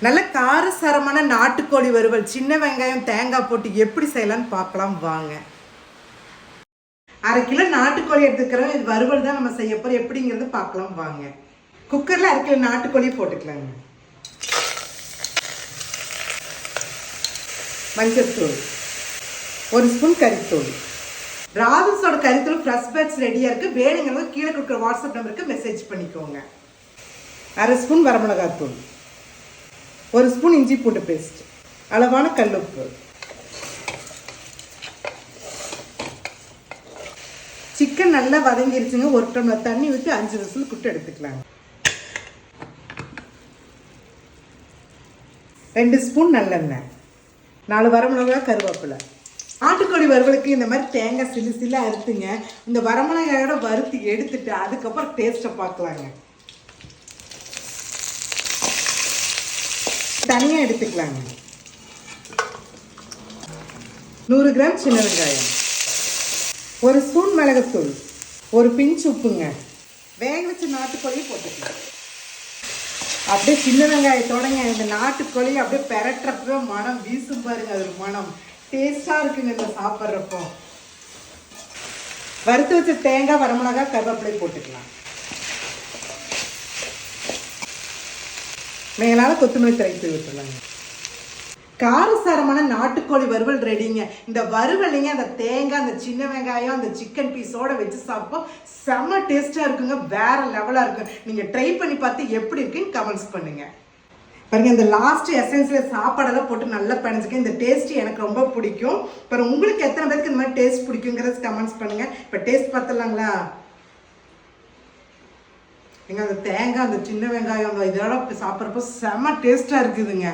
நல்ல காரசாரமான நாட்டுக்கோழி வறுவல் சின்ன வெங்காயம் தேங்காய் போட்டு எப்படி செய்யலாம்னு பார்க்கலாம் வாங்க. 1/2 கிலோ நாட்டுக்கோழி எடுத்துக்கிறோம். இது வறுவல் தான் நம்ம செய்ய போகிறோம். எப்படிங்கிறது பார்க்கலாம் வாங்க. குக்கரில் 1/2 கிலோ நாட்டுக்கோழி போட்டுக்கலாங்க. மஞ்சள்தூள், 1 ஸ்பூன் கறித்தூள். ராதஸோட கறித்தூள் ஃப்ரெஷ் பேட்ச் ரெடியாக இருக்குது. வேணுங்கிறது கீழே கொடுக்குற வாட்ஸ்அப் நம்பருக்கு மெசேஜ் பண்ணிக்கோங்க. 1/2 ஸ்பூன் வரமிளகாத்தூள், 1 ஸ்பூன் இஞ்சி பூண்டு பேஸ்ட், அளவான கல்லுப்பு, சிக்கன் நல்லா வதங்கிருச்சுங்க. 1 டம்ளர் தண்ணி ஊற்றி 5 விசில் குட்டு எடுத்துக்கலாங்க. 2 ஸ்பூன் நல்லெண்ணெய், 4 வரமிளகா, கருவேப்பிலை. நாட்டுக்கோழி வறுவலுக்கு இந்த மாதிரி தேங்காய் சில்லு அறுத்துங்க. இந்த வரமிளகாயோட வறுத்து எடுத்துட்டு அதுக்கப்புறம் டேஸ்ட்டை பார்க்கலாங்க. தனியாக எடுத்துக்கலாங்க. 100 கிராம் சின்ன வெங்காயம், 1 ஸ்பூன் மிளகுத்தூள், 1 பிஞ்ச் உப்புங்க. வேக வச்ச நாட்டுக்கோழியை போட்டுக்கலாம். அப்படியே சின்ன வெங்காயத்தோடங்க இந்த நாட்டுக்கோழி அப்படியே பெரட்டுறப்போ மனம் வீசும் பாருங்க. அது மனம் டேஸ்டாக இருக்குங்க இந்த சாப்பிட்றப்போ. வறுத்து வச்ச தேங்காய், வரமிளகா, கருவேப்பிலை போட்டுக்கலாம். மேலால கொத்தமல்லி தழை தூவி விட்டுருலாங்க. காரசாரமான நாட்டுக்கோழி வறுவல் ரெடிங்க. இந்த வறுவலிங்க அந்த தேங்காய், அந்த சின்ன வெங்காயம், அந்த சிக்கன் பீஸோட வச்சு சாப்பிட்டோம். செம்ம டேஸ்ட்டாக இருக்குங்க. வேற லெவலாக இருக்கும். நீங்கள் ட்ரை பண்ணி பார்த்து எப்படி இருக்குன்னு கமெண்ட்ஸ் பண்ணுங்க. பாருங்க, இந்த லாஸ்ட் எசன்ஸில் சாப்பாடெல்லாம் போட்டு நல்லா பிணைஞ்சிக்க. இந்த டேஸ்ட் எனக்கு ரொம்ப பிடிக்கும். அப்புறம் உங்களுக்கு எத்தனை பேருக்கு இந்த மாதிரி டேஸ்ட் பிடிக்குங்கிறது கமெண்ட்ஸ் பண்ணுங்க. இப்போ டேஸ்ட் பார்த்துடலாங்களா? நீங்கள் அந்த தேங்காய், அந்த சின்ன வெங்காயம், இதோட சாப்பிட்றப்போ செம்ம டேஸ்ட்டாக இருக்குதுங்க.